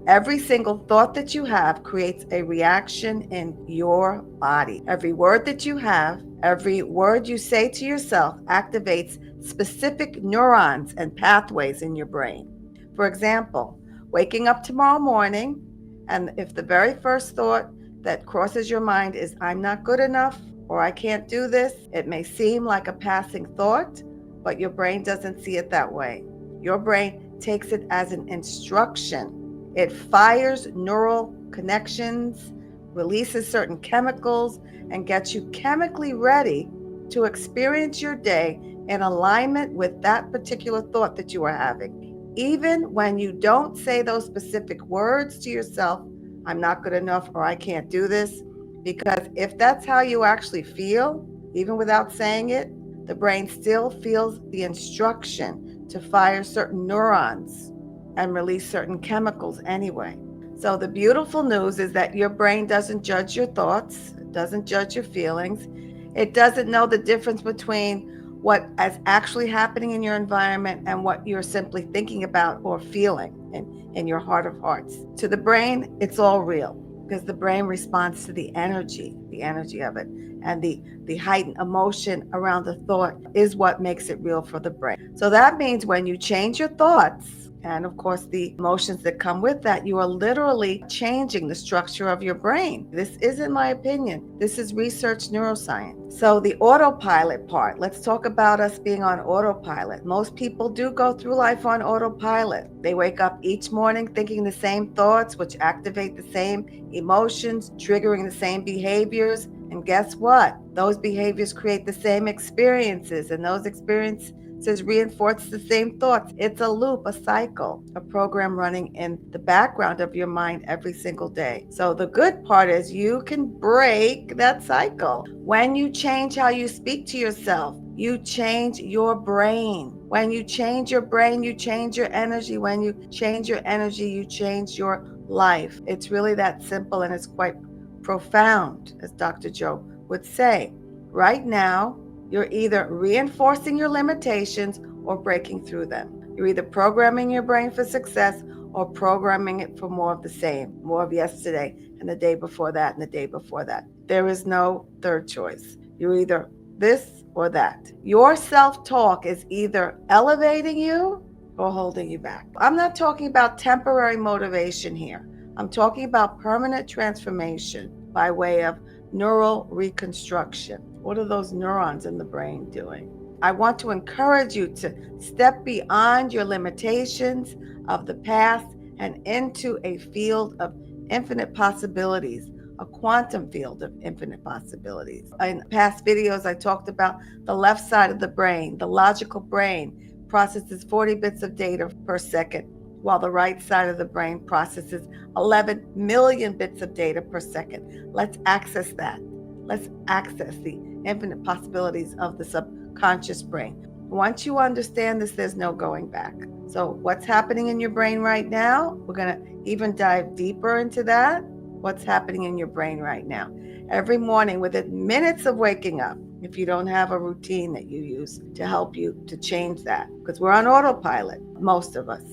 Every single thought that you have creates a reaction in your body. Every word that you have, every word you say to yourself activates specific neurons and pathways in your brain. For example, waking up tomorrow morning, and if the very first thought that crosses your mind is, I'm not good enough, or I can't do this, it may seem like a passing thought, but your brain doesn't see it that way. Your brain takes it as an instruction. It fires neural connections, releases certain chemicals, and gets you chemically ready to experience your day in alignment with that particular thought that you are having. Even when you don't say those specific words to yourself, I'm not good enough or I can't do this, because if that's how you actually feel, even without saying it, the brain still feels the instruction to fire certain neurons and release certain chemicals anyway. So the beautiful news is that your brain doesn't judge your thoughts, it doesn't judge your feelings. It doesn't know the difference between what is actually happening in your environment and what you're simply thinking about or feeling in your heart of hearts. To the brain, it's all real because the brain responds to the energy of it. And the heightened emotion around the thought is what makes it real for the brain. So that means when you change your thoughts, and of course the emotions that come with that, you are literally changing the structure of your brain. This isn't my opinion. This is research neuroscience. So the autopilot part, let's talk about us being on autopilot. Most people do go through life on autopilot. They wake up each morning thinking the same thoughts, which activate the same emotions, triggering the same behaviors. And guess what? Those behaviors create the same experiences, and those experiences reinforce the same thoughts. It's a loop, a cycle, a program running in the background of your mind every single day. So the good part is you can break that cycle. When you change how you speak to yourself, you change your brain. When you change your brain, you change your energy. When you change your energy, you change your life. It's really that simple, and it's quite profound, as Dr. Joe would say. Right now, you're either reinforcing your limitations or breaking through them. You're either programming your brain for success or programming it for more of the same, more of yesterday and the day before that and the day before that. There is no third choice. You're either this or that. Your self-talk is either elevating you or holding you back. I'm not talking about temporary motivation here. I'm talking about permanent transformation by way of neural reconstruction. What are those neurons in the brain doing? I want to encourage you to step beyond your limitations of the past and into a field of infinite possibilities, a quantum field of infinite possibilities. In past videos, I talked about the left side of the brain. The logical brain processes 40 bits of data per second, while the right side of the brain processes 11 million bits of data per second. Let's access that. Let's access the infinite possibilities of the subconscious brain. Once you understand this, there's no going back. So what's happening in your brain right now? We're going to even dive deeper into that. What's happening in your brain right now? Every morning, within minutes of waking up, if you don't have a routine that you use to help you to change that, because we're on autopilot, most of us.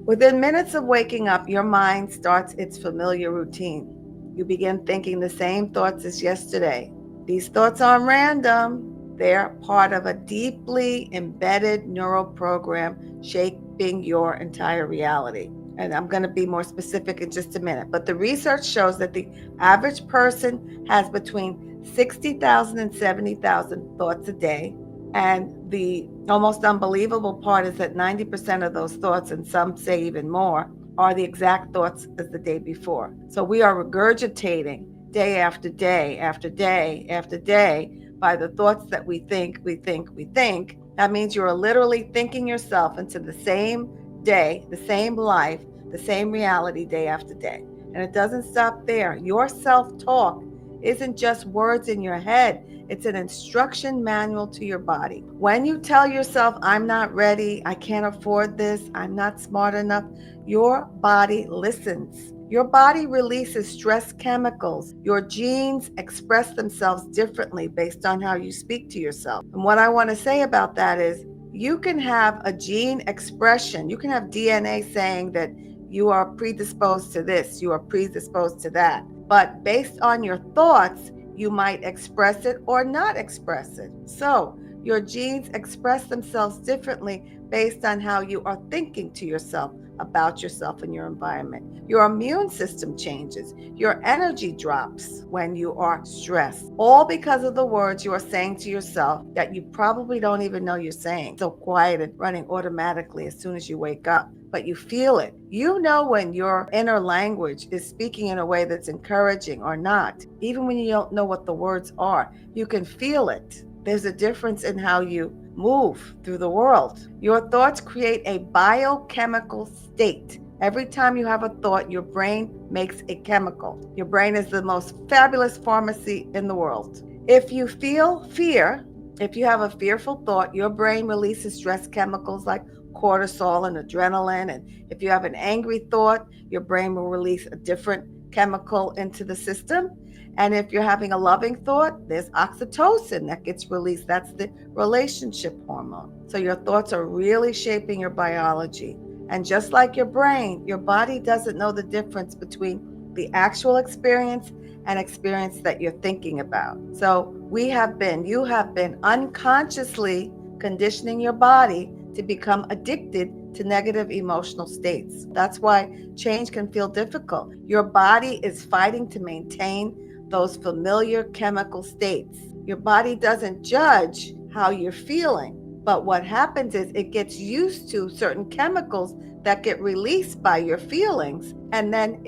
Within minutes of waking up, your mind starts its familiar routine. You begin thinking the same thoughts as yesterday. These thoughts aren't random. They're part of a deeply embedded neural program shaping your entire reality. And I'm going to be more specific in just a minute. But the research shows that the average person has between 60,000 and 70,000 thoughts a day. And the almost unbelievable part is that 90% of those thoughts, and some say even more, are the exact thoughts as the day before. So we are regurgitating day after day after day after day by the thoughts that we think. That means you're literally thinking yourself into the same day, the same life, the same reality day after day. And it doesn't stop there. Your self-talk isn't just words in your head. It's an instruction manual to your body. When you tell yourself, I'm not ready, I can't afford this, I'm not smart enough, your body listens. Your body releases stress chemicals. Your genes express themselves differently based on how you speak to yourself. And what I want to say about that is you can have a gene expression. You can have DNA saying that you are predisposed to this, you are predisposed to that. But based on your thoughts, you might express it or not express it. So your genes express themselves differently based on how you are thinking to yourself about yourself and your environment. Your immune system changes. Your energy drops when you are stressed, all because of the words you are saying to yourself that you probably don't even know you're saying. So quiet and running automatically as soon as you wake up, but you feel it. You know when your inner language is speaking in a way that's encouraging or not. Even when you don't know what the words are, you can feel it. There's a difference in how you move through the world. Your thoughts create a biochemical state. Every time you have a thought, your brain makes a chemical. Your brain is the most fabulous pharmacy in the world. If you feel fear, if you have a fearful thought, your brain releases stress chemicals like cortisol and adrenaline. And if you have an angry thought, your brain will release a different chemical into the system. And if you're having a loving thought, there's oxytocin that gets released. That's the relationship hormone. So your thoughts are really shaping your biology. And just like your brain, your body doesn't know the difference between the actual experience and experience that you're thinking about. So you have been unconsciously conditioning your body to become addicted to negative emotional states. That's why change can feel difficult. Your body is fighting to maintain those familiar chemical states. Your body doesn't judge how you're feeling, but what happens is it gets used to certain chemicals that get released by your feelings, and then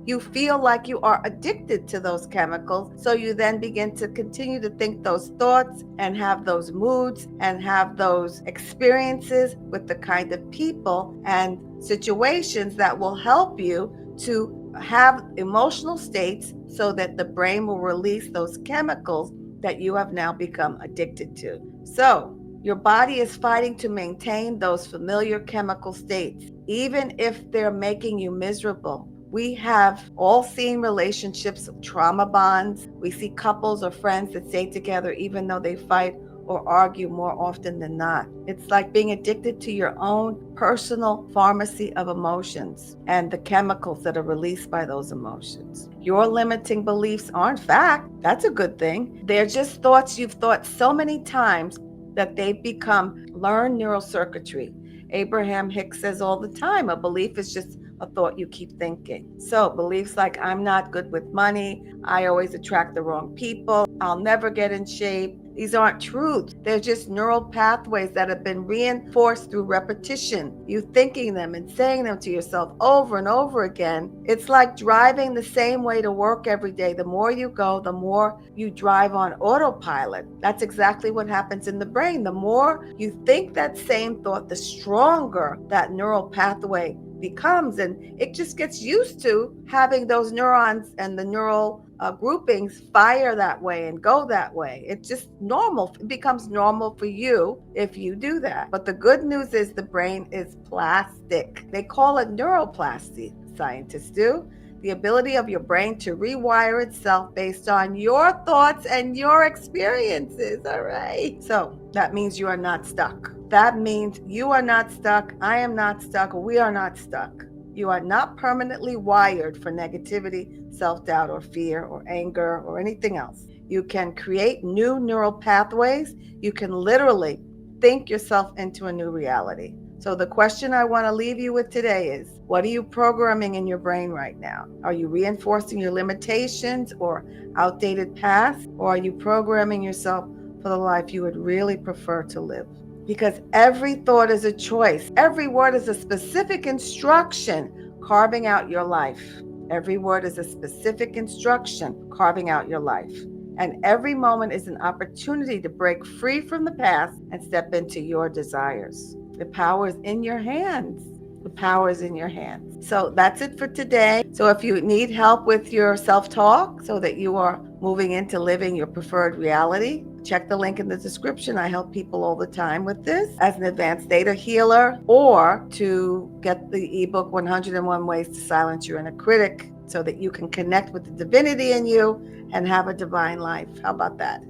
you feel like you are addicted to those chemicals. So you then begin to continue to think those thoughts and have those moods and have those experiences with the kind of people and situations that will help you to have emotional states so that the brain will release those chemicals that you have now become addicted to. So your body is fighting to maintain those familiar chemical states, even if they're making you miserable. We have all seen relationships, trauma bonds. We see couples or friends that stay together even though they fight or argue more often than not. It's like being addicted to your own personal pharmacy of emotions and the chemicals that are released by those emotions. Your limiting beliefs aren't fact. That's a good thing. They're just thoughts you've thought so many times that they've become learned neural circuitry. Abraham Hicks says all the time, a belief is just a thought you keep thinking. So beliefs like I'm not good with money, I always attract the wrong people, I'll never get in shape, these aren't truths. They're just neural pathways that have been reinforced through repetition. You thinking them and saying them to yourself over and over again. It's like driving the same way to work every day. The more you go, the more you drive on autopilot. That's exactly what happens in the brain. The more you think that same thought, the stronger that neural pathway becomes, and it just gets used to having those neurons and the neural groupings fire that way and go that way. It's just normal. It becomes normal for you if you do that. But the good news is the brain is plastic. They call it neuroplasty, scientists do. The ability of your brain to rewire itself based on your thoughts and your experiences. All right. So that means you are not stuck. That means you are not stuck. I am not stuck. We are not stuck. You are not permanently wired for negativity, self-doubt, or fear, or anger, or anything else. You can create new neural pathways. You can literally think yourself into a new reality. So the question I want to leave you with today is, what are you programming in your brain right now? Are you reinforcing your limitations or outdated past? Or are you programming yourself for the life you would really prefer to live? Because every thought is a choice. Every word is a specific instruction carving out your life. Every word is a specific instruction carving out your life. And every moment is an opportunity to break free from the past and step into your desires. The power is in your hands. The power is in your hands. So that's it for today. So if you need help with your self-talk so that you are moving into living your preferred reality, check the link in the description. I help people all the time with this as an advanced theta healer, or to get the ebook 101 Ways to Silence Your Inner Critic so that you can connect with the divinity in you and have a divine life. How about that?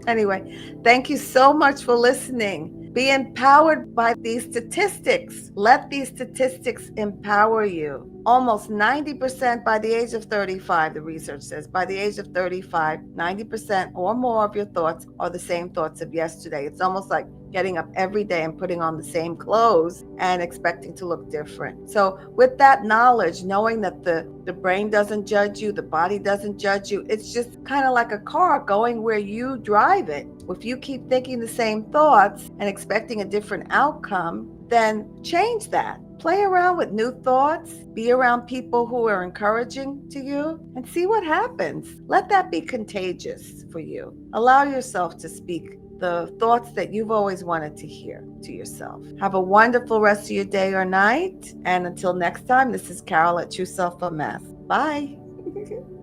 Anyway, thank you so much for listening. Be empowered by these statistics. Let these statistics empower you. Almost 90% by the age of 35, the research says, by the age of 35, 90% or more of your thoughts are the same thoughts of yesterday. It's almost like getting up every day and putting on the same clothes and expecting to look different. So with that knowledge, knowing that the brain doesn't judge you, the body doesn't judge you, it's just kind of like a car going where you drive it. If you keep thinking the same thoughts and expecting a different outcome, then change that. Play around with new thoughts, be around people who are encouraging to you, and see what happens. Let that be contagious for you. Allow yourself to speak the thoughts that you've always wanted to hear to yourself. Have a wonderful rest of your day or night. And until next time, this is Carol at True Self Unmasked. Bye.